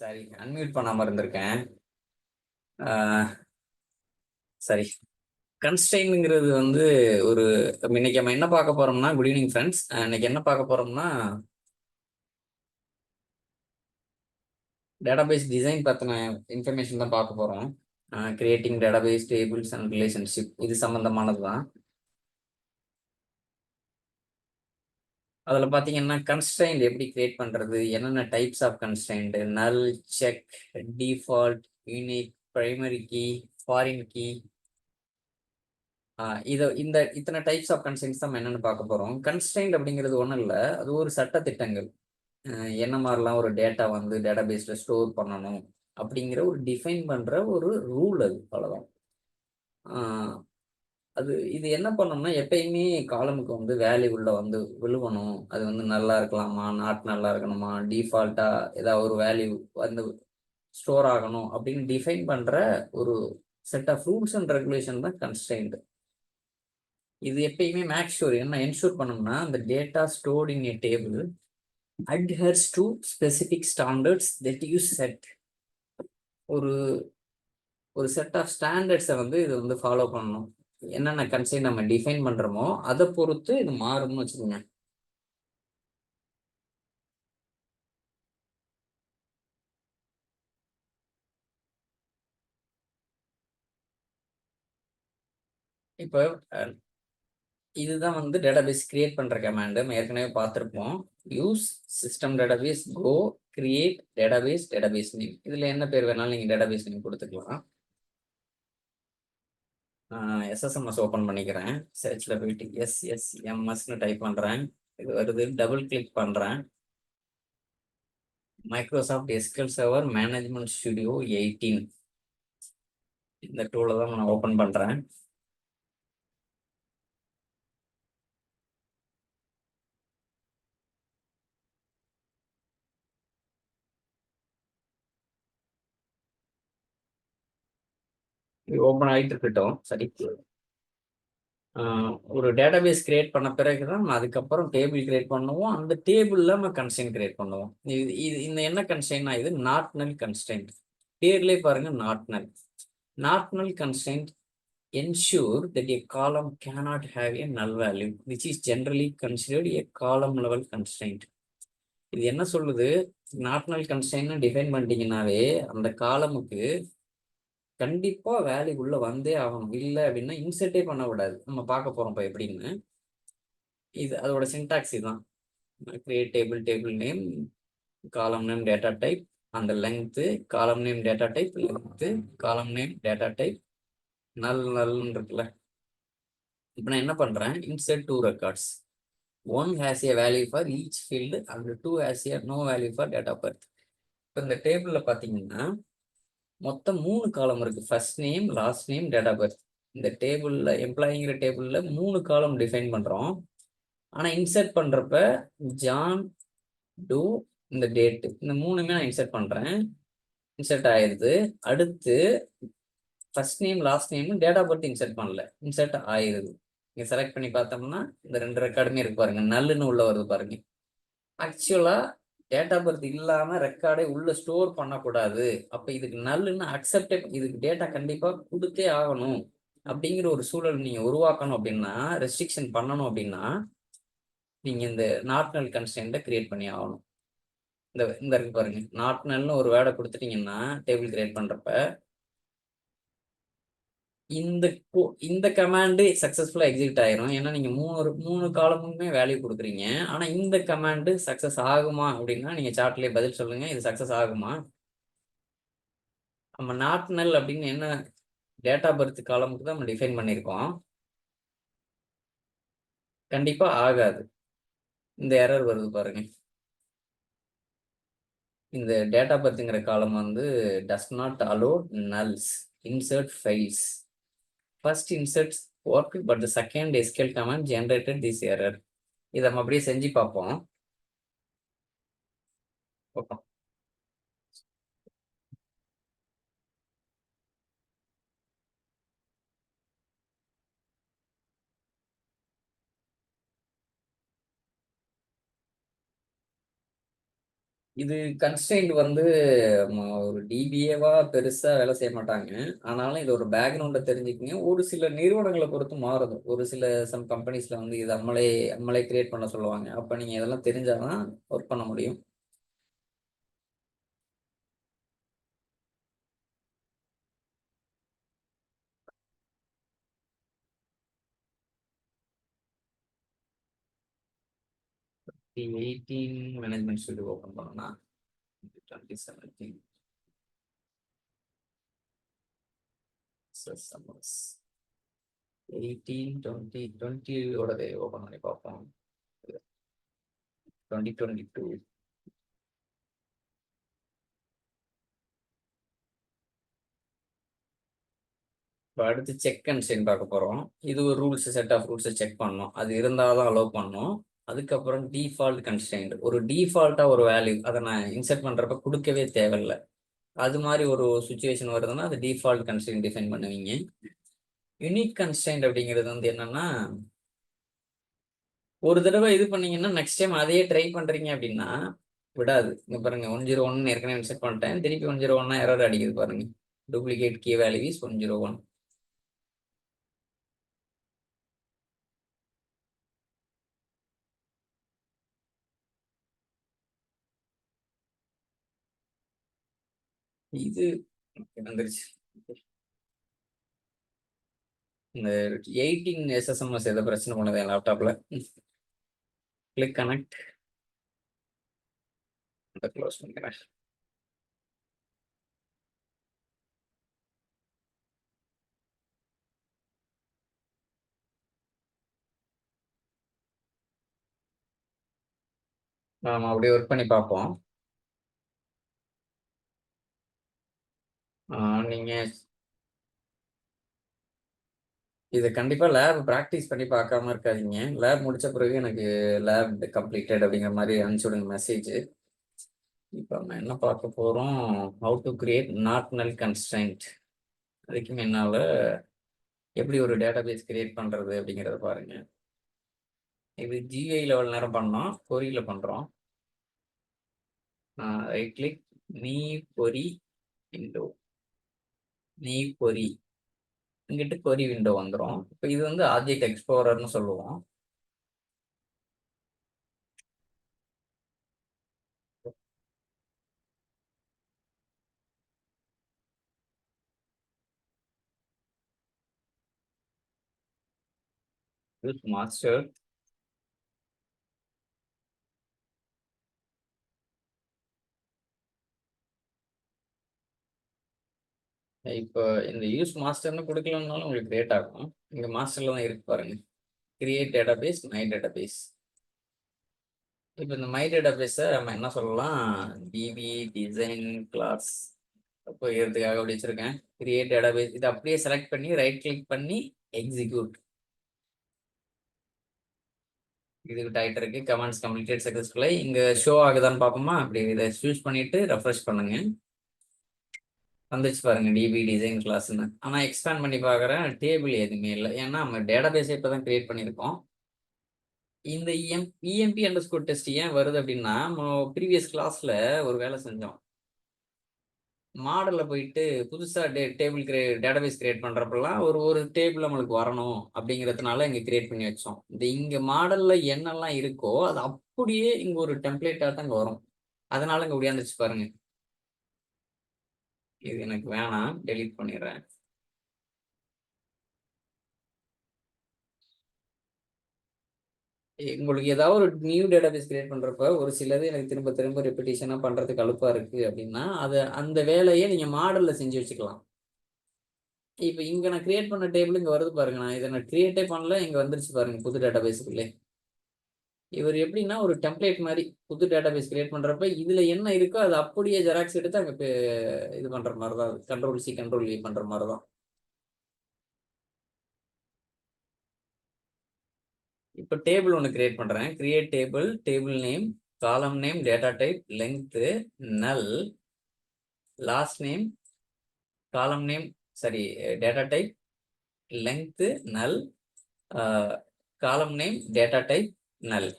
Sorry unmute பண்ணாம இருந்திருக்கேன். ஆஹ் சரி. கன்ஸ்ட்ரெயின்ங்கிறது வந்து ஒரு இன்னைக்கு நம்ம என்ன பார்க்க போறோம்னா, குட் ஈவினிங் ஃப்ரெண்ட்ஸ். இன்னைக்கு என்ன பார்க்க போறோம்னா, டேட்டாபேஸ் டிசைன் பத்தின இன்ஃபர்மேஷன் தான் பார்க்க போறோம். Creating database tables and relationship இது சம்பந்தமானது தான். அதில் பார்த்தீங்கன்னா கன்ஸ்ட்ரெயின்ட் எப்படி கிரியேட் பண்றது, என்னென்ன types of constraint, null, check, default, unique, primary key, foreign key, இந்த இத்தனை டைப்ஸ் ஆஃப் கன்ஸ்ட்ரெயின்ஸ் தான் என்னன்னு பார்க்க போறோம். கன்ஸ்ட்ரெயின்ட் அப்படிங்கிறது ஒன்றும் இல்லை, அது ஒரு சட்ட திட்டங்கள். என்ன மாதிரிலாம் ஒரு டேட்டா வந்து டேட்டாபேஸ்ல ஸ்டோர் பண்ணணும் அப்படிங்கிற ஒரு டிஃபைன் பண்ற ஒரு ரூல், அது அவ்வளவுதான். ஆஹ் அது இது என்ன பண்ணணும்னா, எப்பயுமே காலமுக்கு வந்து வேல்யூ உள்ள வந்து விழுவணும். அது வந்து நல்லா இருக்கலாமா, நாட் நல்லா இருக்கணுமா, டிஃபால்ட்டா ஏதாவது ஒரு வேல்யூ வந்து ஸ்டோர் ஆகணும் அப்படின்னு டிஃபைன் பண்ற ஒரு set of rules and regulation தான் கன்ஸ்ட்ரெயின்ட். இது எப்பயுமே மேக் ஷூர் என்ன என்ஷூர் பண்ணோம்னா, அந்த data stored in a table adheres to specific standards that you set. ஒரு ஒரு செட் ஆஃப் ஸ்டாண்டர்ட்ஸை வந்து இது வந்து ஃபாலோ பண்ணணும். என்னென்ன கன்செப்ட் நம்ம டிஃபைன் பண்றோமோ அதை பொறுத்து இது மாறும்னு வச்சுக்கோங்க. இப்போ இதுதான் வந்து டேட்டாபேஸ் கிரியேட் பண்ற கமாண்ட். நம்ம ஏற்கனவே பார்த்துருப்போம். யூஸ் சிஸ்டம் டேட்டாபேஸ் கோ கிரியேட் டேட்டாபேஸ் நேம். இதுல என்ன பேர் வேணாலும் நீங்க டேட்டாபேஸ் நேம் கொடுத்துக்கலாம். எஸ்எஸ்எம்எஸ் ஓப்பன் பண்ணிக்கிறேன். சர்ச்சில் போயிட்டு எஸ்எஸ்எம்எஸ்ன்னு டைப் பண்ணுறேன். இது வருது. டபுள் கிளிக் பண்ணுறேன். Microsoft SQL server management studio 18 இந்த டூலை தான் நான் ஓப்பன் பண்ணுறேன். இது ஓப்பன் ஆகிட்டு இருக்கட்டும். சரி. ஒரு டேட்டாபேஸ் கிரியேட் பண்ண பிறகு தான் நம்ம அதுக்கப்புறம் டேபிள் கிரியேட் பண்ணுவோம். அந்த டேபிளில் நம்ம கன்ஸ்ட்ரெயின்ட் கிரியேட் பண்ணுவோம். இது இது இந்த என்ன கன்ஸ்ட்ரெயின்னா, இது நாட் நல் கன்ஸ்ட்ரெயின்ட். பேர்லேயே பாருங்க, நாட் நல். நாட் நல் constraint ensure that a column cannot have a null value, which is generally considered a column level constraint. இது என்ன சொல்லுது, நாட் நல் கன்ஸ்ட்ரெயின்ட் டிஃபைன் பண்ணிட்டீங்கன்னாவே அந்த காலமுக்கு கண்டிப்பா வேல்யூ உள்ள வந்தே ஆகணும். இல்லை அப்படின்னா இன்செர்ட்டே பண்ண விடாது. நம்ம பார்க்க போறோம் இப்போ எப்படின்னு. இது அதோட சின்டாக்ஸ் இதுதான். Create table, table name, column name, data type, அந்த length, column name, data type, length, column name, data type, நல்னு இருக்குல்ல. இப்போ நான் என்ன பண்றேன், insert two records. One has a value for each field and two has a no value for date of birth. இப்போ இந்த டேபிளில் பார்த்தீங்கன்னா மொத்தம் 3 காலம் இருக்கு. First name, last name, date of birth. இந்த டேபிளில் எம்ப்ளாயிங்கிற டேபிளில் 3 காலம் டிஃபைன் பண்ணுறோம். ஆனால் இன்சர்ட் பண்ணுறப்ப ஜான், டூ, இந்த டேட்டு, இந்த 3மே நான் இன்சர்ட் பண்ணுறேன். இன்சர்ட் ஆயிடுது. அடுத்து first name, last name, date of birth insert பண்ணல, இன்சர்ட் ஆயிடுது. நீங்கள் செலக்ட் பண்ணி பார்த்தோம்னா இந்த 2 ரெக்கார்டுமே இருக்கு பாருங்க, நல்லுன்னு உள்ள வருது பாருங்க. ஆக்சுவலா டேட் ஆஃப் பர்த் இல்லாம ரெக்கார்டே உள்ள ஸ்டோர் பண்ணக்கூடாது. அப்ப இதுக்கு நல்லுன்னு அக்செப்டே, இதுக்கு டேட்டா கண்டிப்பா கொடுத்தே ஆகணும் அப்படிங்கிற ஒரு சூழல் நீங்க உருவாக்கணும் அப்படின்னா, ரெஸ்ட்ரிக்ஷன் பண்ணணும் அப்படின்னா, நீங்க இந்த நாட் நல் கன்ஸ்ட்ரெயின்ட்டை கிரியேட் பண்ணி ஆகணும். இந்த இருக்கு பாருங்க, நாட் நல்னு ஒரு வேர்டை கொடுத்துட்டீங்கன்னா டேபிள் கிரியேட் பண்றப்ப இந்த இந்த கமாண்டு சக்சஸ்ஃபுல்லா எக்ஸிக்யூட் ஆயிரும். ஏன்னா நீங்க மூணு காலமுமே வேல்யூ கொடுக்குறீங்க. ஆனா இந்த கமாண்டு சக்சஸ் ஆகுமா அப்படின்னா நீங்க சார்ட்லயே பதில் சொல்லுங்க, இது சக்சஸ் ஆகுமா. நம்ம நாட் நல் அப்படின்னு என்ன டேட்டா பர்த் காலமுக்கு தான் நம்ம டிஃபைன் பண்ணியிருக்கோம். கண்டிப்பா ஆகாது. இந்த எரர் வருது பாருங்க. இந்த டேட்டா பர்த்ங்கிற காலம் வந்து does not allow nulls insert fails. First insert work but the second SQL command generated this error. இதை நம்ம அப்படியே செஞ்சு பார்ப்போம். இது கன்ஸ்ட்ரெயின்ட் வந்து ஒரு டிபிஏவா பெருசா வேலை செய்ய மாட்டாங்க. ஆனாலும் இது ஒரு பேக்ரவுண்டை தெரிஞ்சுக்கங்க. ஒரு சில நிறுவனங்களை பொறுத்து மாறுது. ஒரு சில சம் கம்பெனிஸ்ல வந்து இது நம்மளே கிரியேட் பண்ண சொல்லுவாங்க. அப்ப நீங்க இதெல்லாம் தெரிஞ்சாதான் ஒர்க் பண்ண முடியும். மேனேஜ்மெண்ட் ஸ்டுடியோ ஓப்பன் பண்ணோம்னா 2017 2020 ஓடது ஓப்பன் பண்ணி பார்ப்போம். 2022 இப்போ அடுத்து செக் அண்ட் சைன் பார்க்க போகிறோம். இது ஒரு ரூல்ஸ், செட் ஆஃப் ரூல்ஸை செக் பண்ணணும். அது இருந்தால் தான் அலோவ் பண்ணணும். அதுக்கப்புறம் டிஃபால்ட் கன்ஸ்ட்ரெயின்ட், ஒரு டிஃபால்ட்டாக ஒரு வேல்யூ அதை நான் இன்செர்ட் பண்ணுறப்ப கொடுக்கவே தேவையில்லை. அது மாதிரி ஒரு சுச்சுவேஷன் வருதுன்னா அது டிஃபால்ட் கன்ஸ்ட்ரெயின்ட் டிஃபைன் பண்ணுவீங்க. யூனிக் கன்ஸ்ட்ரெயின்ட் அப்படிங்கிறது வந்து என்னன்னா, ஒரு தடவை இது பண்ணீங்கன்னா நெக்ஸ்ட் டைம் அதையே ட்ரை பண்ணுறீங்க அப்படின்னா விடாது. இங்கே பாருங்க 101 ஏற்கனவே இன்செர்ட் பண்ணிட்டேன். திருப்பி 101 எரர் அடிக்குது பாருங்க. Duplicate key value is 101. இது வந்துருச்சு. இந்த 18 SSMS ஏதோ பிரச்சனை பண்ணுது என் லேப்டாப்ல. கிளிக் கனெக்ட், க்ளோஸ் பண்ணிக்கிறேன். நாம அப்படியே ஒர்க் பண்ணி பார்ப்போம். நீங்க இதை கண்டிப்பா லேப் ப்ராக்டிஸ் பண்ணி பார்க்காம இருக்காதீங்க. லேப் முடிச்ச பிறகு எனக்கு லேப் கம்ப்ளீட்டட் அப்படிங்கிற மாதிரி அனுப்பிச்சு விடுங்க மெசேஜ். இப்போ நம்ம என்ன பார்க்க போறோம், ஹவு டு கிரியேட் நாட் நல் கன்ஸ்ட்ரெயின்ட். அதுக்கு முன்னால எப்படி ஒரு டேட்டாபேஸ் கிரியேட் பண்றது அப்படிங்கிறத பாருங்க. இது ஜிஐ லெவல் நேரம் பண்ணோம், கொரியில பண்றோம். ரைட் கிளிக், நீ கொரி விண்டோ, நீ கொரி, இங்கிட்டு கொரி விண்டோ வந்துடும். இப்போ இது வந்து ஆப்ஜெக்ட் எக்ஸ்ப்ளோரர்னு சொல்லுவோம். மாஸ்டர், இப்போ இந்த யூஸ் மாஸ்டர்னு கொடுக்கலன்னாலும் உங்களுக்கு கிரியேட் ஆகும். இங்கே மாஸ்டர்ல தான் இருக்கு பாருங்க, கிரியேட் டேட்டாபேஸ், மை டேட்டாபேஸ். இப்போ இந்த மை டேட்டாபேஸை நம்ம என்ன சொல்லலாம், டிபி டிசைன் கிளாஸ் இப்போ இதுக்காக அப்படி வச்சிருக்கேன். கிரியேட் டேட்டாபேஸ், இதை அப்படியே செலக்ட் பண்ணி ரைட் கிளிக் பண்ணி எக்ஸிக்யூட். இதுகிட்ட ஆகிட்டு இருக்கு. Comments completed successfully. இங்கே ஷோ ஆகுதான்னு பார்ப்போமா? அப்படி இதை சூஸ் பண்ணிட்டு ரெஃப்ரெஷ் பண்ணுங்க. வந்துச்சு பாருங்க டிபி டிசைன் கிளாஸ்ன்னு. ஆனால் எக்ஸ்பேண்ட் பண்ணி பார்க்குறேன், டேபிள் எதுவுமே இல்லை. ஏன்னா நம்ம டேட்டாபேஸை இப்போ தான் கிரியேட் பண்ணியிருக்கோம். இந்த இஎம்பி அண்டர் ஸ்கோர் டெஸ்ட் ஏன் வருது அப்படின்னா, ப்ரீவியஸ் கிளாஸ்ல ஒரு வேலை செஞ்சோம். மாடலில் போயிட்டு புதுசாக டேபிள் டேட்டாபேஸ் கிரியேட் பண்ணுறப்பெல்லாம் ஒரு டேபிள் நம்மளுக்கு வரணும் அப்படிங்கிறதுனால இங்கே கிரியேட் பண்ணி வச்சோம். இந்த இங்கே மாடலில் என்னெல்லாம் இருக்கோ அது அப்படியே இங்கே ஒரு டெம்ப்ளேட்டாக தான் இங்கே வரும். அதனால இங்கே ஒடியாந்துச்சு பாருங்க. இது எனக்கு வேணாம், டெலீட் பண்ணிடுறேன். உங்களுக்கு ஏதாவது ஒரு நியூ டேட்டாபேஸ் கிரியேட் பண்ணுறப்ப ஒரு சிலது எனக்கு திரும்ப திரும்ப ரெப்பிட்டேஷனாக பண்ணுறதுக்கு அலுப்பாக இருக்குது அப்படின்னா அதை அந்த வேலையை நீங்கள் மாடலில் செஞ்சு வச்சுக்கலாம். இப்போ இங்கே நான் கிரியேட் பண்ண டேபிள் இங்கே வருது பாருங்க. நான் இதை நான் கிரியேட்டே பண்ணல, இங்கே வந்துருச்சு பாருங்க புது டேட்டாபேஸுக்குள்ளே. இவர் எப்படின்னா ஒரு டெம்ப்ளேட் மாதிரி புது டேட்டாபேஸ் கிரியேட் பண்ணுறப்ப இதில் என்ன இருக்கோ அதை அப்படியே ஜெராக்ஸ் எடுத்து அங்கே இது பண்ணுற மாதிரி தான், கண்ட்ரோல்-C கண்ட்ரோல்-V பண்ணுற மாதிரி தான். இப்போ டேபிள் ஒன்று கிரியேட் பண்ணுறேன். Create table, table name, column name, data type, length, நல், லாஸ்ட் நேம், காலம் நேம், சரி டேட்டா டைப், லெங்க்த்து, நல், காலம் நேம், டேட்டா டைப், நல்.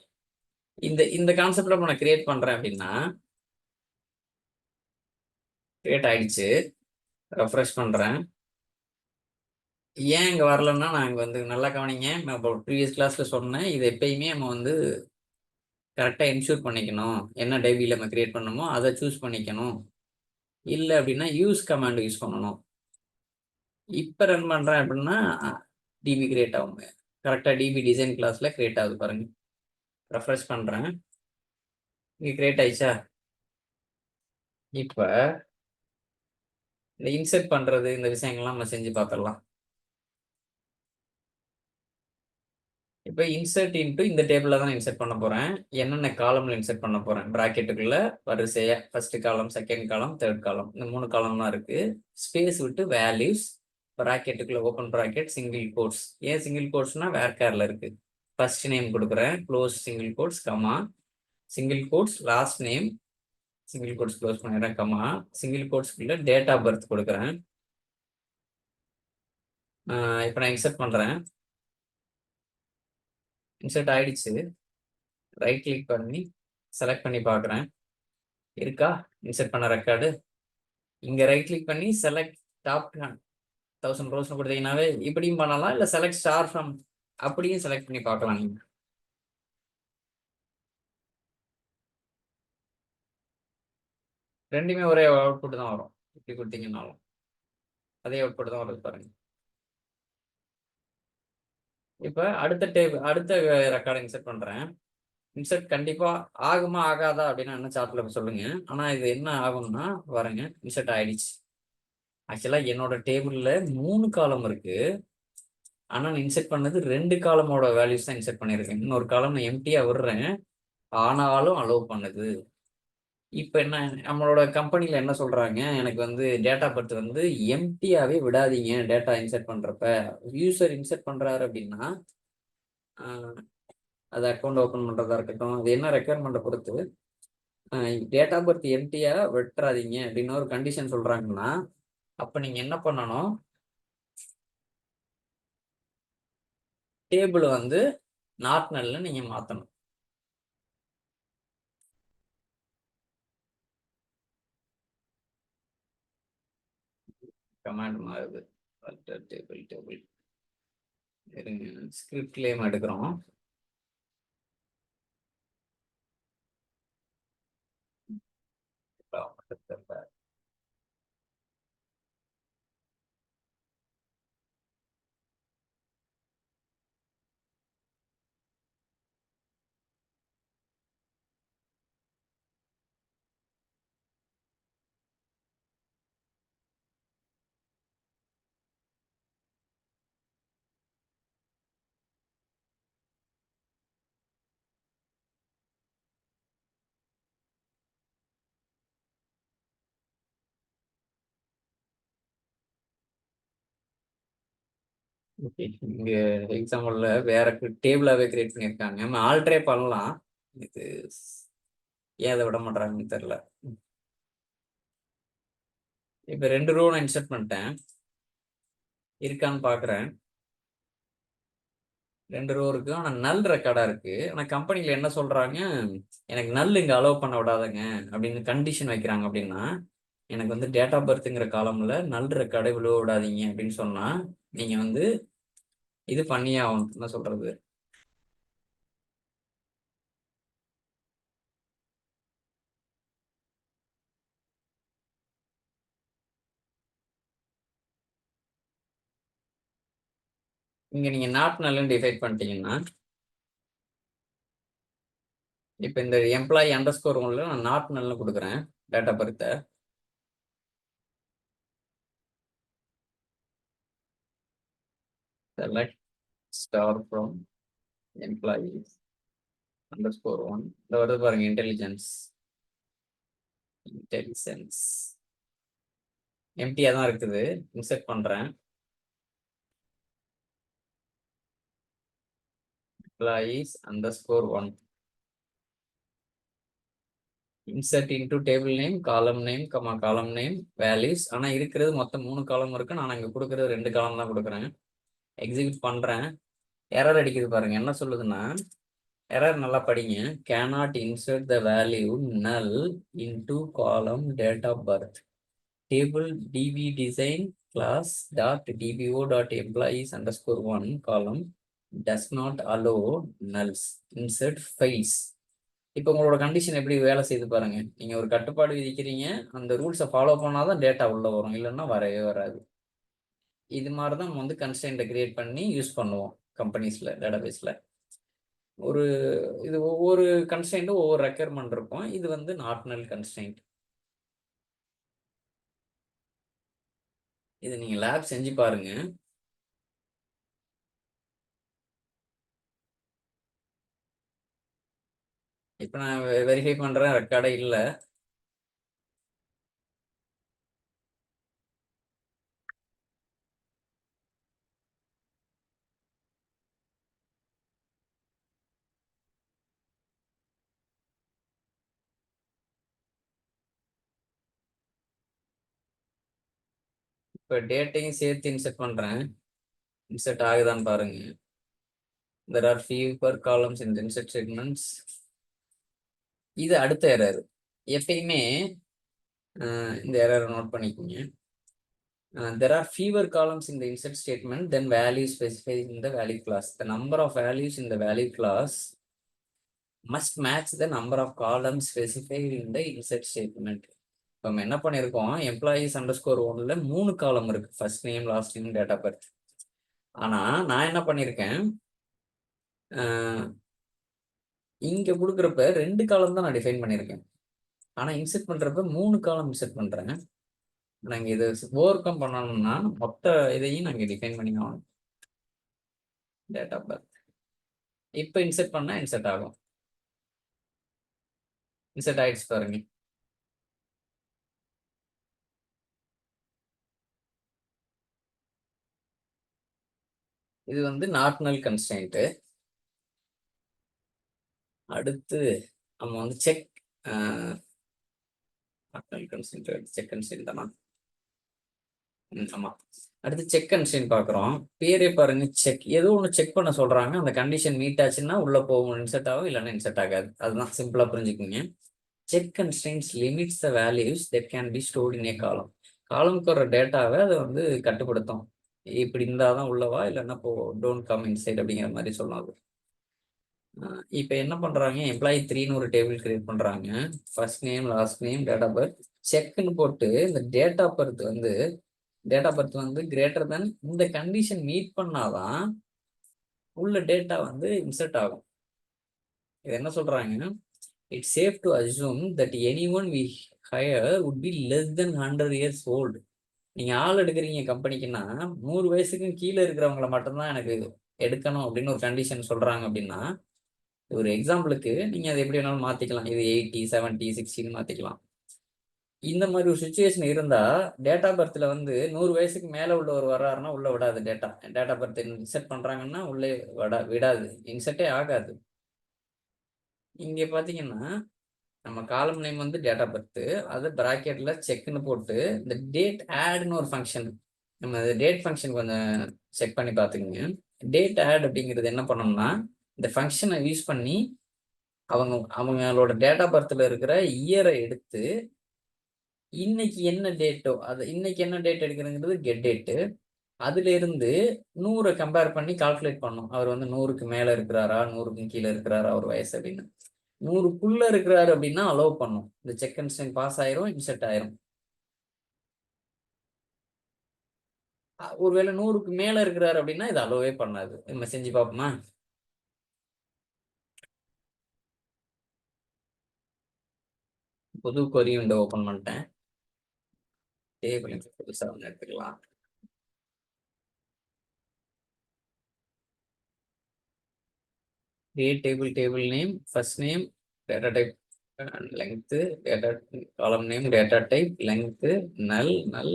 இந்த கான்செப்ட்ல நான் கிரியேட் பண்ணுறேன் அப்படின்னா கிரியேட் ஆயிடுச்சு. ரெஃப்ரெஷ் பண்றேன். ஏன் இங்க வரலன்னா, நான் இங்க வந்து நல்லா கவனிங்க. நான் இப்போ ப்ரீவியஸ் கிளாஸ்ல சொன்னேன். இது எப்பயுமே நம்ம வந்து கரெக்டா என்ஷூர் பண்ணிக்கணும். என்ன டேபிள் நம்ம கிரியேட் பண்ணணுமோ அதை சூஸ் பண்ணிக்கணும். இல்லை அப்படின்னா யூஸ் கமாண்ட் யூஸ் பண்ணணும். இப்போ ரன் பண்றேன் அப்படின்னா டிபி கிரியேட் ஆகும். கரெக்டா டிபி டிசைன் கிளாஸ்ல கிரியேட் ஆகுது பாருங்க. ரெஃப்ரெஷ் பண்றேன். இங்க கிரியேட் ஆயிடுச்சா? இப்ப இந்த இன்செர்ட் பண்றது இந்த விஷயங்கள்லாம் நம்ம செஞ்சு பார்த்துடலாம். இப்போ இன்செர்ட் இன்ட்டு இந்த டேபிளில் தான் இன்செர்ட் பண்ண போறேன். என்னென்ன காலம்ல இன்செர்ட் பண்ண போறேன்? ப்ராக்கெட்டுக்குள்ள வரிசையா first column, second column, third காலம், இந்த 3 காலம் தான் இருக்கு. ஸ்பேஸ் விட்டு வேல்யூஸ், ப்ராக்கெட்டுக்குள்ள ஓப்பன் ப்ராக்கெட், சிங்கிள் கோட்ஸ். ஏன் சிங்கிள் கோட்ஸ்னா வேர்கேர்ல இருக்கு. ஃபர்ஸ்ட் நேம் கொடுக்குறேன், close single quotes, comma, single quotes, last name, single quotes close பண்ணிடுறேன், கமா, சிங்கிள் கோட்ஸ்க்குள்ள டேட் ஆஃப் பர்த் கொடுக்குறேன். இப்போ நான் இன்செர்ட் பண்றேன். இன்செர்ட் ஆயிடுச்சு. ரைட் கிளிக் பண்ணி செலக்ட் பண்ணி பார்க்குறேன். இருக்கா இன்செர்ட் பண்ண ரெக்கார்டு? இங்க ரைட் கிளிக் பண்ணி செலக்ட் டாப் 1000 ரோஸ் கொடுத்தீங்கன்னாவே இப்படியும் பண்ணலாம். இல்லை செலக்ட் ஸ்டார் ஃப்ரம் அப்படியும் செலக்ட் பண்ணி பார்க்கலாம். நீங்க ரெண்டுமே ஒரே அவுட்புட் தான் வரும். இப்படி கொடுத்தீங்கன்னாலும் அதே அவுட்புட் தான் வருது பாருங்க. இப்போ அடுத்த ரெக்கார்டை இன்செர்ட் பண்றேன். இன்செர்ட் கண்டிப்பா ஆகுமா ஆகாதா அப்படின்னு என்ன சார்ட்ல சொல்லுங்க. ஆனா இது என்ன ஆகும்னா பாருங்க, இன்செர்ட் ஆயிடுச்சு. ஆக்சுவலா என்னோட டேபிள்ல 3 காலம் இருக்கு. ஆனா நான் இன்செர்ட் பண்ணது 2 காலமோட வேல்யூஸ் தான் இன்செர்ட் பண்ணியிருக்கேன். இன்னொரு காலம் நான் எம்டியா விடுறேன், ஆனாலும் அலோவ் பண்ணுது. இப்ப என்ன நம்மளோட கம்பெனில என்ன சொல்றாங்க, எனக்கு வந்து டேட்டா பர்த் வந்து எம்டியாவே விடாதீங்க டேட்டா இன்செர்ட் பண்றப்ப. யூசர் இன்செர்ட் பண்றாரு அப்படின்னா அது அக்கௌண்ட் ஓப்பன் பண்றதா இருக்கட்டும், அது என்ன ரெக்குயர்மெண்ட்டை பொறுத்து டேட் ஆஃப் பர்த் எம்டியா வெட்டுறாதீங்க அப்படின்னு ஒரு கண்டிஷன் சொல்றாங்கன்னா, அப்ப நீங்க என்ன பண்ணணும், டேபிள் வந்து நாட் நல்ல நீங்க மாத்தணும். கமாண்ட் மாறுது. டேபிள் ஸ்கிரிப்ட்லேயும் எடுக்கிறோம். ஓகே, இங்க எக்ஸாம்பிள்ல வேற டேபிளாவே கிரியேட் பண்ணியிருக்காங்க. நம்ம ஆல்ட்ரே பண்ணலாம். இது ஏன் அதை விட மாட்டாங்கன்னு தெரியல. இப்ப 2 ரோ நான் இன்செர்ட் பண்ணிட்டேன். இருக்கான்னு பாக்குறேன். 2 ரோ இருக்கு, ஆனா நல் ரெக்கார்டா இருக்கு. ஆனா கம்பெனில என்ன சொல்றாங்க, எனக்கு நல் இங்க அலோவ் பண்ண விடாதங்க அப்படின்னு கண்டிஷன் வைக்கிறாங்க. அப்படின்னா எனக்கு வந்து டேட் ஆஃப் பர்த்ங்கிற காலம்ல நல் ரெக்கார்டை விழுவ விடாதீங்க அப்படின்னு சொன்னா நீங்க வந்து இது பண்ணியே ஆகணும். என்ன சொல்றது, இங்க நீங்க நாட் நல்லன்னு டிஃபைன் பண்ணிட்டீங்கன்னா, இப்ப இந்த எம்ப்ளாயி அண்டர்ஸ்கோர் ஒன்ல நான் நாட் நல்ல கொடுக்குறேன் டேட்டா பர்த்தை. Select star from employees underscore one. இந்த வருது பாருங்க, இன்டெலிஜென்ஸ் எம்டியா தான் இருக்குது. இன்செர்ட் பண்றேன். Employees underscore one, insert into table name, column name, comma column name, values. ஆனா இருக்கிறது மொத்தம் 3 காலம் இருக்கு. நான் இங்க கொடுக்கறது 2 காலம் தான் கொடுக்குறேன். எக்ஸிக்யூட் பண்றேன். எரர் அடிக்குது பாருங்க. என்ன சொல்லுதுன்னா, எரர் நல்லா படிங்க. cannot insert the value null into column date of birth. table db design class dot dbo dot employees underscore one column does not allow nulls insert files. இப்போ உங்களோட கண்டிஷன் எப்படி வேலை செய்து பாருங்க. நீங்க ஒரு கட்டுப்பாடு விதிக்கிறீங்க, அந்த ரூல்ஸை ஃபாலோ பண்ணாதான் டேட்டா உள்ள வரும், இல்லைன்னா வரவே வராது. இது மாதிரி தான் நம்ம வந்து கன்ஸ்ட்ரெயின்ட்டை கிரியேட் பண்ணி யூஸ் பண்ணுவோம் கம்பெனிஸ்ல, டேட்டாபேஸ்ல. ஒரு இது ஒவ்வொரு கன்ஸ்ட்ரெயின்ட்டும் ஒவ்வொரு ரெக்யர்மெண்ட் இருக்கும். இது வந்து நாட் நல் கன்ஸ்ட்ரெயின்ட். இது நீங்க லேப் செஞ்சு பாருங்க. இப்போ நான் வெரிஃபை பண்றேன், ரெக்கார்டே இல்லை. இப்போ டேட்டையும் சேர்த்து இன்செர்ட் பண்றேன். இன்செர்ட் ஆகுதான்னு பாருங்க. there are fewer columns in the insert segments. இது அடுத்த எரர். எப்பயுமே இந்த எரர் நோட் பண்ணிக்கோங்க. there are fewer columns in the insert statement than values specified in the value class. The number of values in the value class must match the number of columns specified in the insert statement. இப்போ நம்ம என்ன பண்ணியிருக்கோம், employees underscore ஒன்ல 3 column இருக்கு, first name, last name, date of birth. ஆனா நான் என்ன பண்ணியிருக்கேன், இங்க கொடுக்குறப்ப 2 காலம் தான் நான் டிஃபைன் பண்ணியிருக்கேன். ஆனா இன்செர்ட் பண்றப்ப 3 காலம் இன்செர்ட் பண்றேன். நாங்க இதை ஓவர் கம் பண்ணணும்னா மொத்த இதையும் நாங்க டிஃபைன் பண்ணி ஆகணும். டேட் ஆஃப் பர்த் இப்போ இன்செர்ட் பண்ணா இன்செர்ட் ஆகும். இன்செர்ட் ஆயிடுச்சு பாருங்க. இது வந்து நாட் நல் கன்ஸ்ட்ரெயின்ட். அடுத்து நம்ம வந்து செக் செக் கன்ஸ்ட்ரெயின்ட் தானா? ஆமா. அடுத்து செக் கன்ஸ்ட்ரெயின்ட் பார்க்குறோம். பேரே பாருங்க, செக். ஏதோ ஒன்று செக் பண்ண சொல்றாங்க, அந்த கண்டிஷன் மீட் ஆச்சுன்னா உள்ள போகும், இன்செர்ட் ஆகும், இல்லைன்னா இன்செர்ட் ஆகாது. அதுதான் சிம்பிளா புரிஞ்சுக்குங்க. Check constraints limits the values that can be stored in a column. காலம்க்கு வர டேட்டாவை அதை வந்து கட்டுப்படுத்தும். இப்படி இருந்தாதான் உள்ளவா, இல்லைன்னா போ டோன்ட் கம் இன்சைட் அப்படிங்கிற மாதிரி சொல்லாது. இப்போ என்ன பண்றாங்க, எம்ப்ளாயி 3ன்னு ஒரு டேபிள் கிரியேட் பண்றாங்க. First name, last name, date of birth. செக்னு போட்டு இந்த டேட் ஆஃப் பர்த் வந்து கிரேட்டர் தென் இந்த கண்டிஷன் மீட் பண்ணாதான் உள்ள டேட்டா வந்து இன்செர்ட் ஆகும். இது என்ன சொல்றாங்க, it's safe to assume that anyone we hire would be less than 100 years old. நீங்க ஆள் எடுக்கிறீங்க கம்பெனிக்குன்னா 100 வயசுக்கும் கீழே இருக்கிறவங்களை மட்டும்தான் எனக்கு எடுக்கணும் அப்படின்னு ஒரு கண்டிஷன் சொல்றாங்க. அப்படின்னா ஒரு எக்ஸாம்பிளுக்கு நீங்க அதை எப்படி வேணாலும் மாத்திக்கலாம். இது 80, 70, 60 மாத்திக்கலாம். இந்த மாதிரி ஒரு சுச்சுவேஷன் இருந்தா டேட்டா பர்த்ல வந்து 100 வயசுக்கு மேல உள்ளவர் வர்றாருன்னா உள்ள விடாது. டேட்டா பர்த் இன்செர்ட் பண்றாங்கன்னா உள்ளே விடாது, இன்செர்ட்டே ஆகாது. இங்க பாத்தீங்கன்னா நம்ம காலம் நேம் வந்து டேட்டா பர்த், அது பிராக்கெட்ல செக்னு போட்டு இந்த டேட் ஆட்னு ஒரு ஃபங்க்ஷன், நம்ம டேட் ஃபங்க்ஷன் கொஞ்சம் செக் பண்ணி பார்த்துக்குங்க. டேட் ஆட் அப்படிங்கிறது என்ன பண்ணோம்னா, இந்த ஃபங்க்ஷனை யூஸ் பண்ணி அவங்களோட டேட்டா பர்த்ல இருக்கிற இயரை எடுத்து இன்னைக்கு என்ன டேட்டோ, அது இன்னைக்கு என்ன டேட் எடுக்கிறதுங்கிறது கெட் டேட்டு, அதுல இருந்து 100 கம்பேர் பண்ணி கால்குலேட் பண்ணும். அவர் வந்து 100க்கு மேல இருக்கிறாரா, 100க்கு கீழே இருக்கிறாரா அவர் வயசு அப்படின்னு. 100க்குள்ள இருக்கிறாரு அப்படின்னா அலோவ் பண்ணும். இந்த செக் கன்ஸ்ட்ரெயின்ட் பாஸ் ஆயிரும், இன்செர்ட் ஆயிரும். ஒருவேளை 100க்கு மேல இருக்கிறாரு அப்படின்னா இது அலோவே பண்ணாது. நம்ம செஞ்சு பார்ப்போமா? புது கொரி விண்டோ ஓபன் பண்ணிட்டேன். டேபிள் புதுசா ஒன்று எடுத்துக்கலாம். create table name, first name, data type, length, data column name, data type, length, null,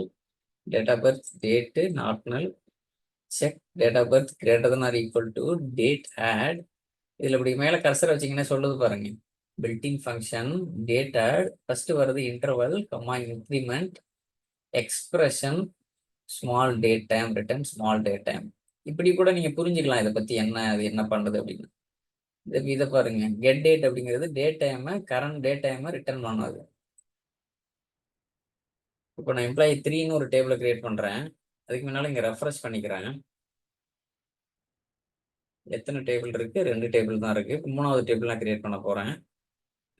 data birth, date, not null, check data birth greater than or equal to date add. இதுல இப்படி மேல cursor வச்சீங்கன்னா சொல்லுது பாருங்க, built-in function date add, first வருது interval, comma increment, expression, small date time, return small date time. இப்படி கூட நீங்க புரிஞ்சுக்கலாம் இதை பத்தி அது என்ன பண்றது அப்படின்னு. இதை பாருங்க, கெட் டேட் அப்படிங்கிறது date time, current date time return பண்ணாது. இப்போ நான் எம்ப்ளாயி 3ன்னு ஒரு டேபிளை கிரியேட் பண்ணுறேன். அதுக்கு முன்னால் இங்கே ரெஃப்ரெஷ் பண்ணிக்கிறேன். எத்தனை டேபிள் இருக்கு? 2 டேபிள் தான் இருக்கு. இப்போ 3வது டேபிள் நான் கிரியேட் பண்ண போறேன்.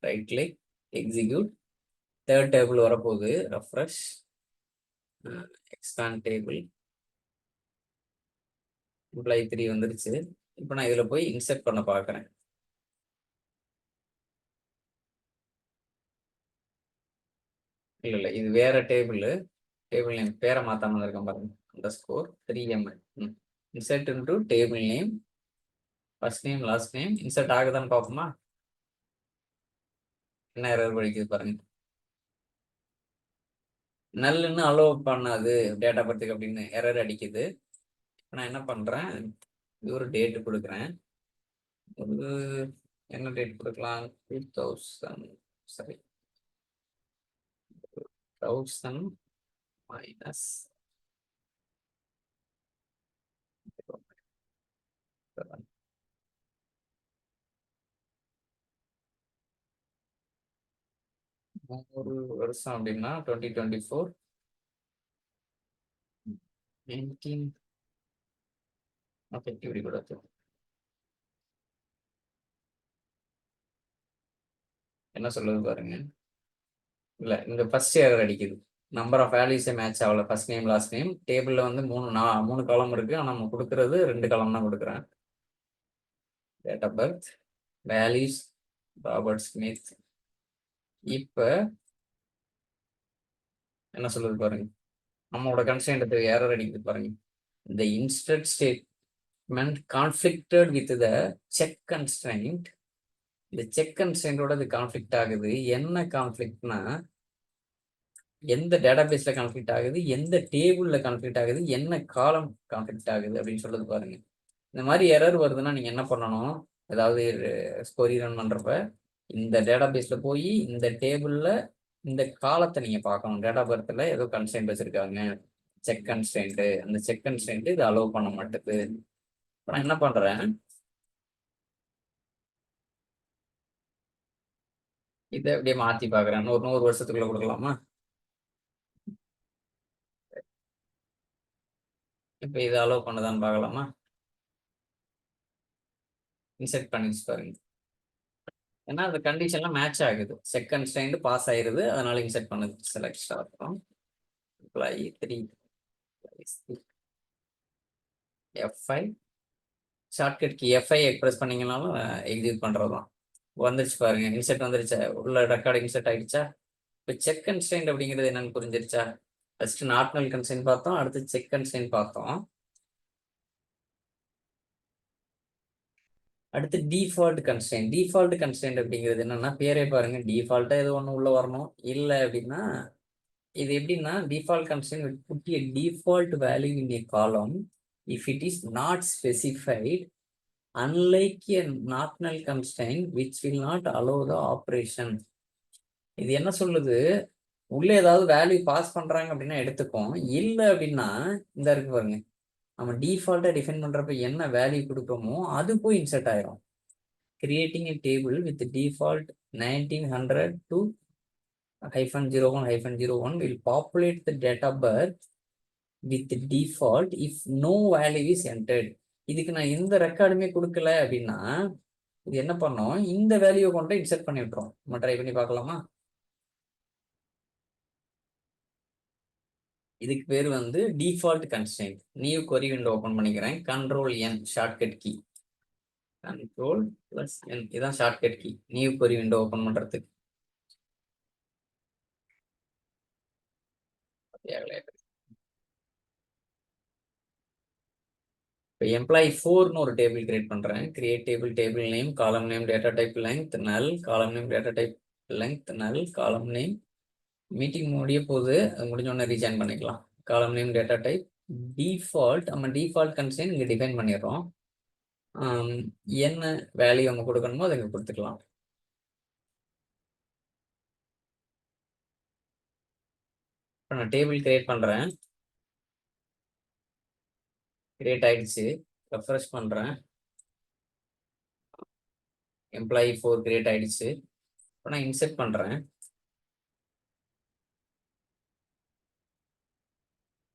Right click, execute. 3rd table வரப்போகுது. Refresh, expand table. எம்ப்ளாயி 3 வந்துருச்சு. இப்போ நான் இதில் போய் இன்சர்ட் பண்ண பார்க்குறேன். இல்லை இது வேற டேபிள் நேம் பேரை மாத்தாம இருக்கேன் பாருங்க. Underscore 3ml. Insert into table name, first name last name. Insert ஆகுதான்னு பார்ப்போமா? என்ன எரர் படிக்குது பாருங்க. நல்லுன்னு அலோவ் பண்ணாது டேட்டா பர்த்துக்கு அப்படின்னு எரர் அடிக்குது. நான் என்ன பண்றேன், இது ஒரு டேட் கொடுக்குறேன். ஒரு என்ன டேட் கொடுக்கலாம்? 2000 சரி 1000 மைனஸ் ஒரு வருஷம் அப்படின்னா 2024 19 ஓகே இப்படி கூட என்ன சொல்லுது பாருங்க. இல்லை இங்க ஃபர்ஸ்ட் எரர் அடிக்குது. நம்பர் ஆஃப் வேல்யூஸே மேட்ச் ஆகல. ஃபர்ஸ்ட் நேம் லாஸ்ட் நேம் டேபிள்ல வந்து 3 காலம் இருக்கு. ஆனால் நம்ம கொடுக்கறது 2 காலம் தான் கொடுக்குறேன். Date of birth, values, Robert Smith. இப்போ என்ன சொல்லுது பாருங்க, நம்மளோட கன்ஸ்ட்ரெயின்ட் எரர் அடிக்குது பாருங்க. இந்த instant statement conflicted with the check constraint. இந்த செக் கன்ஸ்ட்ரெயின்டோட இது கான்ஃப்ளிக்ட் ஆகுது. என்ன கான்ஃப்ளிக்ட்னா, எந்த டேட்டாபேஸ்ல கான்ஃப்ளிக்ட் ஆகுது, எந்த டேபிள்ல கான்ஃப்ளிக்ட் ஆகுது, என்ன காலம் கான்ஃப்ளிக்ட் ஆகுது அப்படின்னு சொல்றது பாருங்க. இந்த மாதிரி எரர் வருதுன்னா நீங்க என்ன பண்ணணும், ஏதாவது ஸ்கொரி ரன் பண்றப்ப இந்த டேட்டாபேஸ்ல போய் இந்த டேபிள்ல இந்த காலத்தை நீங்க பார்க்கணும். டேட்டா பர்த்ல ஏதோ கன்ஸ்ட்ரெயின்ட் வச்சிருக்காங்க, செக் கன்ஸ்ட்ரெயின்ட். அந்த செக் கன்ஸ்ட்ரெயின்ட் இது அலோவ் பண்ண மாட்டேது. நான் என்ன பண்றேன், இதை அப்படியே மாத்தி பாக்குறேன். ஒரு 100 வருஷத்துக்குள்ள கொடுக்கலாமா? இப்ப இதை அலோவ் பண்ணதான்னு பார்க்கலாமா? இன்செக்ட் பண்ணிச்சு பாருங்க. ஏன்னா அந்த கண்டிஷன்லாம் மேட்ச் ஆகுது. செக் கன்ஸ்ட்ரெயின்ட் பாஸ் ஆயிருது, அதனால இன்செக்ட் பண்ணுது. Select star employee 3 F5 shortcut key F5 express பண்ணீங்கனாலும் எக்ஸிக்யூட் பண்றதுதான். வந்துருச்சு பாருங்க, இன்செர்ட் வந்துருச்சா, உள்ள ரெக்கார்டு இன்செர்ட் ஆயிடுச்சா? இப்போ செக் கன்ஸ்ட்ரெயின்ட் அப்படிங்கிறது என்னன்னு புரிஞ்சிருச்சா? ஃபர்ஸ்ட் நார்மல் கன்ஸ்ட்ரெயின்ட் பார்த்தோம், அடுத்து செக் கன்ஸ்ட்ரெயின்ட் பார்த்தோம், அடுத்து டிஃபால்ட் கன்ஸ்ட்ரெயின்ட். டிஃபால்ட் கன்ஸ்ட்ரெயின்ட் அப்படிங்கிறது என்னன்னா, பேரே பாருங்க, டிஃபால்ட்டா ஏதோ ஒன்று உள்ள வரணும். இல்லை அப்படின்னா இது எப்படின்னா, default constraint will put a default value in a column if it is not specified, unlike a not null constraint which will not allow the operation. இது என்ன சொல்லுது, உள்ள ஏதாவது வேல்யூ பாஸ் பண்றாங்க அப்படின்னா எடுத்துக்கும். இல்லை அப்படின்னா இந்த இருக்கு பாருங்க, நம்ம டிஃபால்ட்டா டிஃபைன் பண்றப்ப என்ன வேல்யூ கொடுக்கமோ அது போய் இன்சர்ட் ஆயிரும். Creating a table with default 1900 to -01 will populate the data birth with default if no value is entered. இதுக்கு நான் எந்த ரெக்கார்டுமே கொடுக்கல அப்படின்னா இது என்ன பண்ணோம், இந்த வேல்யூ கொண்டு இன்சர்ட் பண்ணி விட்டுரும். நம்ம ட்ரை பண்ணி பார்க்கலாமா? இதுக்கு பேர் வந்து default constraint. New query window open பண்ணிக்கிறேன். Ctrl+N shortcut key. Ctrl+N இதான் shortcut key new query window open பண்றதுக்கு. இப்போ எம்ப்ளாயி 4ன்னு ஒரு டேபிள் கிரியேட் பண்றேன். Create table, table name, column name, data type length null, column name, data type length null, column name. Meeting முடிய போது, அது முடிஞ்ச உடனே ரீஜாயின் பண்ணிக்கலாம். காலம் நேம், டேட்டா டைப் டிஃபால்ட். நம்ம டிஃபால்ட் கன்ஸ்ட்ரெயின்ட் இங்கே டிஃபைன் பண்ணிடுறோம். என்ன வேல்யூ நம்ம கொடுக்கணுமோ அதை இங்கே கொடுத்துக்கலாம். இப்போ நான் டேபிள் கிரியேட் பண்றேன். கிரியேட் ஆயிடுச்சு. ரெஃப்ரெஷ் பண்றேன். எம்ப்ளாயி 4 கிரியேட் ஆயிடுச்சு. இப்போ நான் இன்செர்ட் பண்றேன்.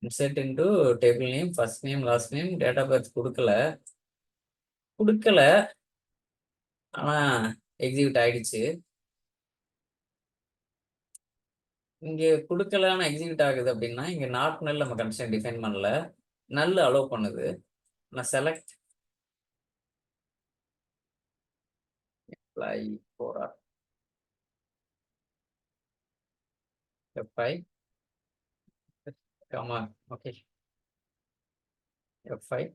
Insert into table name, first name, last name, date of birth கொடுக்கல, ஆனா எக்ஸிக்யூட் ஆயிடுச்சு. இங்க கொடுக்கலான்னு எக்ஸிக்யூட் ஆகுது அப்படின்னா இங்க நாட் நல் நம்ம கன்ஸ்ட்ரெயின்ட் டிஃபைன் பண்ணல, நல் அலோவ் பண்ணுது. நான் select apply for F5 okay F5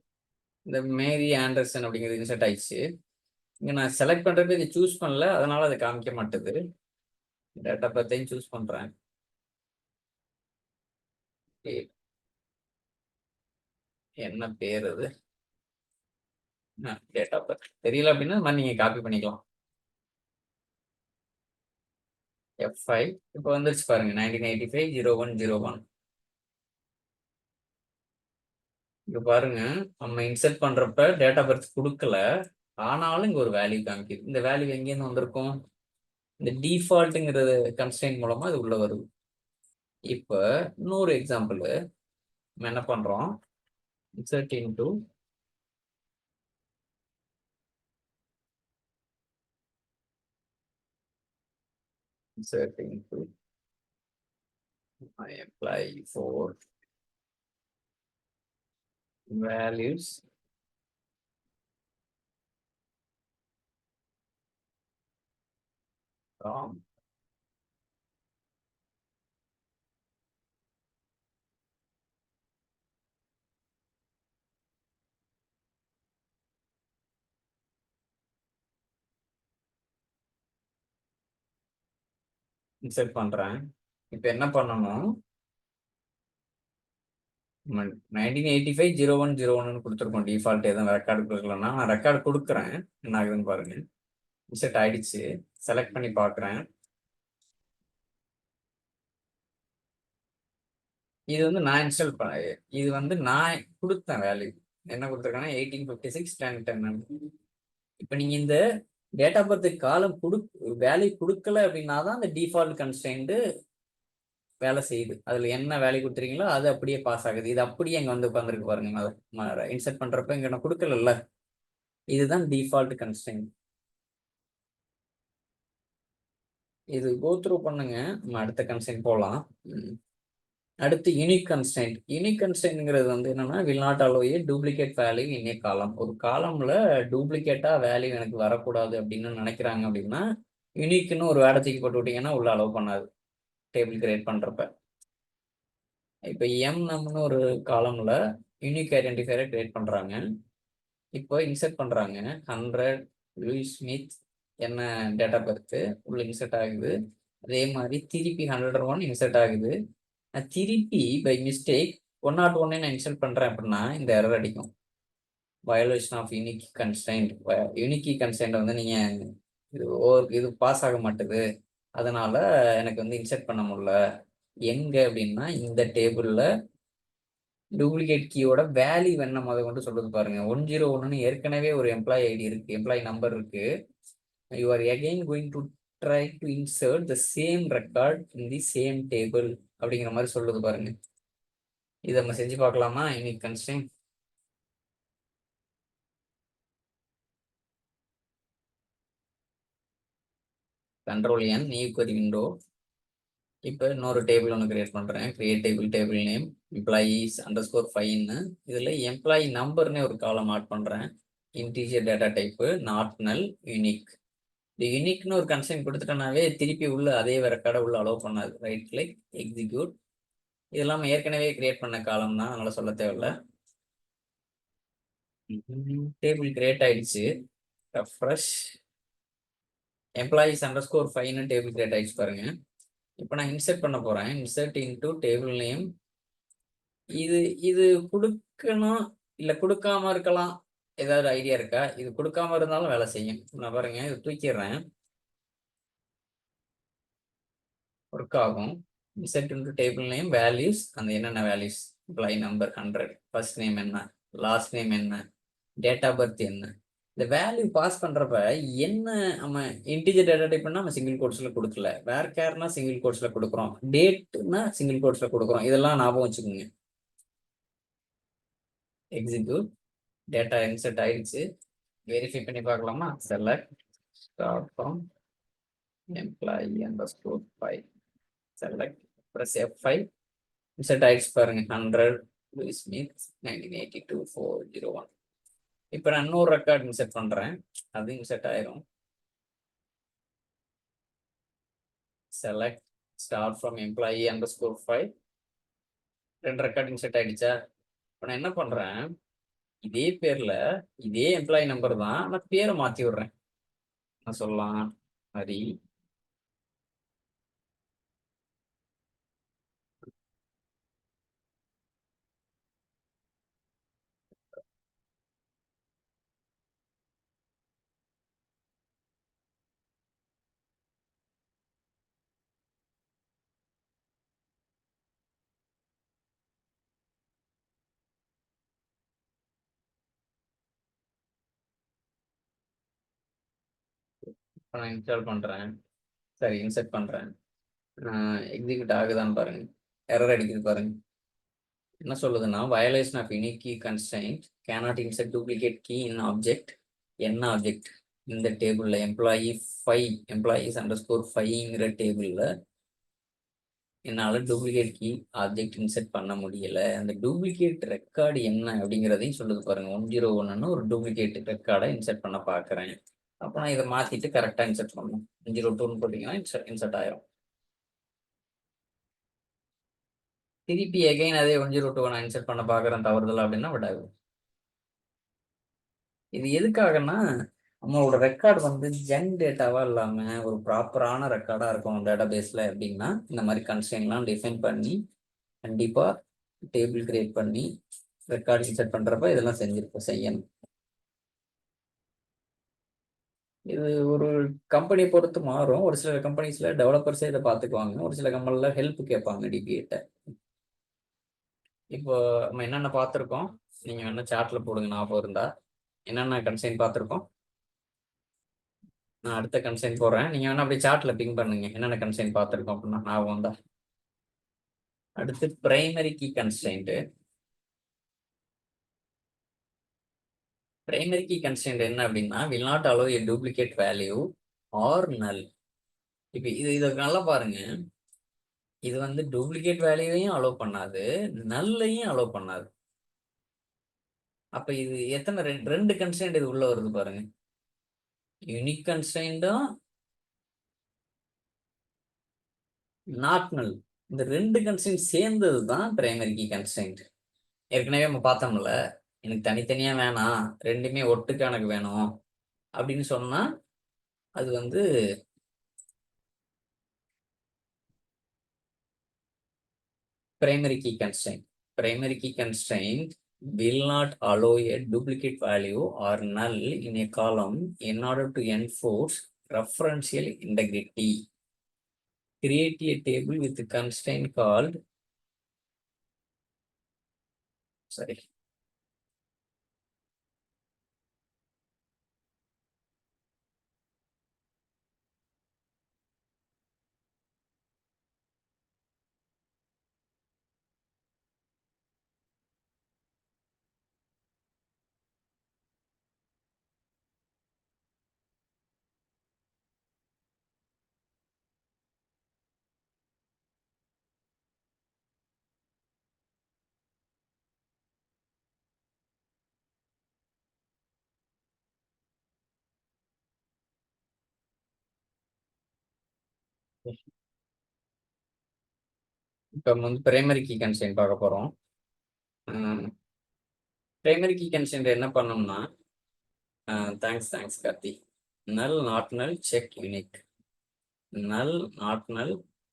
இந்த மேரி ஆண்டர்சன் அப்படிங்கிறது இன்சர்ட் ஆயிடுச்சு. இங்க நான் செலக்ட் பண்றது இது சூஸ் பண்ணல, அதனால அது காமிக்க மாட்டேது. டேட்டா பர்த்தையும் சூஸ் பண்றேன். என்ன பேர் அது? டேட்டா பர்த் தெரியல அப்படின்னா நீங்க காப்பி பண்ணிக்கலாம். F5 இப்போ வந்துருச்சு பாருங்க, 1985-01-01. இங்க பாருங்க, நம்ம இன்சர்ட் பண்றப்ப டேட்டா பர்த் கொடுக்கல, ஆனாலும் இங்க ஒரு வேல்யூ காமிக்குது. இந்த வேல்யூ எங்கேருந்து வந்திருக்கும்? இந்த டிஃபால்ட்டுங்கிறது கன்ஸ்ட்ரெயின்ட் மூலமா இது உள்ள வருது. இப்போ இன்னொரு எக்ஸாம்பிள் நம்ம என்ன பண்றோம், insert into insert into I apply for values from insert பண்றேன். இப்போ என்ன பண்ணணும், 1985-01-01 கொடுத்துருக்கோம். டிஃபால்ட் எதுவும் ரெக்கார்டு கொடுக்கலன்னா நான் ரெக்கார்டு கொடுக்குறேன், என்ன ஆகுதுன்னு பாருங்க. இன்சர்ட் ஆயிடுச்சு, செலக்ட் பண்ணி பார்க்குறேன். இது வந்து நான் இன்ஸ்டால் பண்ண, இது வந்து நான் கொடுத்தேன் வேல்யூ. என்ன கொடுத்துருக்கேன்னா 1856-10-10. இப்போ நீங்க இந்த date of birth column value கொடுக்கல அப்படின்னா தான் இந்த டிஃபால்ட் கன்ஸ்ட்ரெயின்ட் வேலை செய்யுது. அதுல என்ன வேல்யூ கொடுத்துருக்கீங்களோ அது அப்படியே பாஸ் ஆகுது. இது அப்படியே இங்க வந்து உட்காந்துருக்கு பாருங்க. இன்சர்ட் பண்றப்ப இங்க நான் கொடுக்கல, இதுதான் டிஃபால்ட் கன்ஸ்ட்ரெயின்ட். இது கோ த்ரூ பண்ணுங்க, நம்ம அடுத்த கன்ஸ்ட்ரெயின்ட் போகலாம். அடுத்து யூனிக் கன்ஸ்ட்ரெயின்ட். யூனிக் கன்ஸ்ட்ரெயின்ட்ங்கிறது வந்து என்னன்னா, will not allow a duplicate value in a column. ஒரு காலம்ல டூப்ளிகேட்டா வேல்யூ எனக்கு வரக்கூடாது அப்படின்னு நினைக்கிறாங்க அப்படின்னா யூனிக்னு ஒரு வேர்டை தூக்கி போட்டு விட்டீங்கன்னா உள்ள அலோவ் பண்ணாது டேபிள் கிரியேட் பண்றப்ப. இப்போ நம்மனு ஒரு காலம்ல யூனிக் ஐடென்டிஃபையரை கிரியேட் பண்றாங்க. இப்போ இன்சர்ட் பண்றாங்க 100 லூயிஸ் ஸ்மித் என்ன டேட்டா பர்த் உள்ள இன்சர்ட் ஆகுது. அதே மாதிரி திருப்பி 101 இன்சர்ட் ஆகுது. நான் திருப்பி பை மிஸ்டேக் 101 நான் இன்ஸ்டால் பண்றேன் அப்படின்னா இந்த எரர் அடிக்கும், violation of unique constraint. Unique constraint வந்து நீங்க இது பாஸ் ஆக மாட்டுது, அதனால எனக்கு வந்து இன்சர்ட் பண்ண முடியல. எங்க அப்படின்னா இந்த டேபிள்ல டூப்ளிகேட் கீயோட வேல்யூ என்ன அதை கொண்டு சொல்றது பாருங்க. 101 ஏற்கனவே ஒரு எம்ப்ளாயி ஐடி இருக்கு, எம்ப்ளாயி நம்பர் இருக்கு. You are again going to try to insert the same record in the same table அப்படிங்கிற மாதிரி சொல்லுது பாருங்க. இதை நம்ம செஞ்சு பார்க்கலாமா? Unique constraint Ctrl+N new query window. இப்போ இன்னொரு டேபிள் ஒன்று கிரியேட் பண்றேன். கிரியேட் டேபிள் நேம் employees_5ன்னு இதுல எம்ப்ளாயி நம்பர்னே ஒரு காலம் ஆட் பண்றேன். இன்டீஜர் டேட்டா டைப்பு நாட் நல் யூனிக். இந்த யூனிக்னு ஒரு கன்ஸ்ட்ரெயின்ட் கொடுத்துட்டோம்னாவே திருப்பி உள்ள அதே ரெக்கார்டை உள்ள அலோவ் பண்ணாது. Right click execute. இதெல்லாம் ஏற்கனவே கிரியேட் பண்ண காலம் தான், அதனால சொல்ல தேவையில்ல. டேபிள் கிரியேட் ஆயிடுச்சு. ரெஃப்ரெஷ். employees_5ன்னு டேபிள் கிரியேட் ஆயிடுச்சு பாருங்க. இப்போ நான் இன்சர்ட் பண்ண போறேன். Insert into table name. இது இது கொடுக்கணும் இல்ல கொடுக்காம இருக்கலாம், ஏதாவது ஐடியா இருக்கா? இது கொடுக்காம இருந்தாலும் வேலை செய்யும். நான் பாருங்க இது தூக்கிடுறேன், ஒர்க் ஆகும். Insert into table name values, அந்த என்னென்ன values, employee number 100, first name என்ன, லாஸ்ட் நேம் என்ன, டேட் ஆஃப் பர்த் என்ன. இந்த வேல்யூ பாஸ் பண்றப்ப என்ன நம்ம இன்டிஜர் டேட்டா டைப்னா நம்ம சிங்கிள் கோட்ஸ்ல கொடுக்கல, வேர் கேர்னா சிங்கிள் கோட்ஸ்ல கொடுக்குறோம், டேட்னா சிங்கிள் கோட்ஸ்ல கொடுக்குறோம். இதெல்லாம் ஞாபகம் வச்சுக்கோங்க. எக்ஸிக்யூட். டேட்டா இன்சர்ட் ஆயிடுச்சு. வெரிஃபை பண்ணி பார்க்கலாமா? Select start from employee underscore 5. Select, press F5. Insert ஆயிடுச்சு பாருங்க. 100 லூயிஸ் ஸ்மித் 1982 401. இப்போ நான் இன்னொரு ரெக்கார்ட் இன்சர்ட் பண்றேன். அது இன்சர்ட் ஆயிரும். Select start from employee underscore 5. 2 record insert ஆயிடுச்சா? இப்போ நான் என்ன பண்றேன், இதே பேர்ல இதே எம்ப்ளாயி நம்பர் தான், நான் பேரை மாத்தி விடுறேன். நான் சொல்லலாம் ஹரி. இப்போ நான் இன்ஸ்டால் பண்றேன். சரி, இன்சர்ட் பண்றேன். எக்ஸிக்யூட் ஆகுதான்னு பாருங்க. எரர் அடிக்குது பாருங்க. என்ன சொல்லுதுன்னா, violation of any key constraint cannot insert duplicate key in object. என்ன ஆப்ஜெக்ட்? இந்த டேபிள்ல எம்ப்ளாயி 5, எம்ப்ளாயிஸ் அண்டர்ஸ்கோர் 5ங்கிற டேபிள்ல என்னால் டூப்ளிகேட் கீ ஆப்ஜெக்ட் இன்சர்ட் பண்ண முடியல. அந்த டூப்ளிகேட் ரெக்கார்டு என்ன அப்படிங்கிறதையும் சொல்லுது பாருங்க. 101ன்னு ஒரு டூப்ளிகேட் ரெக்கார்டை இன்சர்ட் பண்ண பார்க்குறேன். அப்போ நான் இதை மாற்றிட்டு கரெக்டாக இன்சர்ட் பண்ணணும். 102ன்னு போட்டிங்கன்னா இன்சர்ட் ஆயிரும். திருப்பி எகைன் அதே 102 நான் இன்சர்ட் பண்ண பார்க்குறேன் தவறுதல் அப்படின்னா விடாது. இது எதுக்காகன்னா, நம்மளோட ரெக்கார்டு வந்து ஜென் டேட்டாவா இல்லாம ஒரு ப்ராப்பரான ரெக்கார்டா இருக்கும் டேட்டா பேஸ்ல. அப்படின்னா இந்த மாதிரி கன்ஸ்ட்ரெயின்ட்லாம் டிஃபைன் பண்ணி கண்டிப்பா டேபிள் கிரியேட் பண்ணி ரெக்கார்டு இன்சர்ட் பண்றப்ப இதெல்லாம் செய்யணும். இது ஒரு கம்பெனி பொறுத்து மாறும். ஒரு சில கம்பெனிஸ்ல டெவலப்பர்ஸே இதை பார்த்துக்குவாங்க. ஒரு சில கம்பெனில ஹெல்ப் கேட்பாங்க டிபிஏட்ட. இப்போ நம்ம என்னென்ன பார்த்துருக்கோம், நீங்க வேணா சார்ட்ல போடுங்க ஞாபகம் இருந்தா. என்னென்ன கன்ஸ்ட்ரெயின் பார்த்துருக்கோம். நான் அடுத்த கன்ஸ்ட்ரெயின் போடுறேன். நீங்க வேணா அப்படியே சார்ட்ல பிங் பண்ணுங்க என்னென்ன கன்ஸ்ட்ரெயின் பார்த்துருக்கோம் அப்படின்னா ஞாபகம் தான். அடுத்து primary key constraint. Primary key constraint என்ன அப்படின்னா, will not allow a duplicate value or null. இப்போ இதை நல்லா பாருங்க. இது வந்து டூப்ளிகேட் வேல்யூவையும் அலோவ் பண்ணாது, நல்லையும் அலோவ் பண்ணாது. அப்ப இது எத்தனை ரெண்டு கன்ஸ்ட்ரெயின்ட் இது உள்ள வருது பாருங்க. யூனிக் கன்ஸ்ட்ரெயின்டும் நாட் நல். இந்த ரெண்டு கன்ஸ்ட்ரெயின்ட் சேர்ந்தது தான் பிரைமரி கீ கன்ஸ்ட்ரெயின்ட். ஏற்கனவே நம்ம பார்த்தோம்ல, எனக்கு தனித்தனியா வேணாம், ரெண்டுமே ஒட்டுக்கு எனக்கு வேணும் அப்படின்னு சொன்னா அது வந்து primary key constraint. Primary key constraint will not allow a duplicate value or null in a column in order to enforce referential integrity. Create a table with a constraint called sorry. இப்போ வந்து primary key constraint பார்க்க போறோம். Primary key constraint என்ன பண்ணோம்னா, thanks Karthi. நல் not நல் check unique. நல் not நல்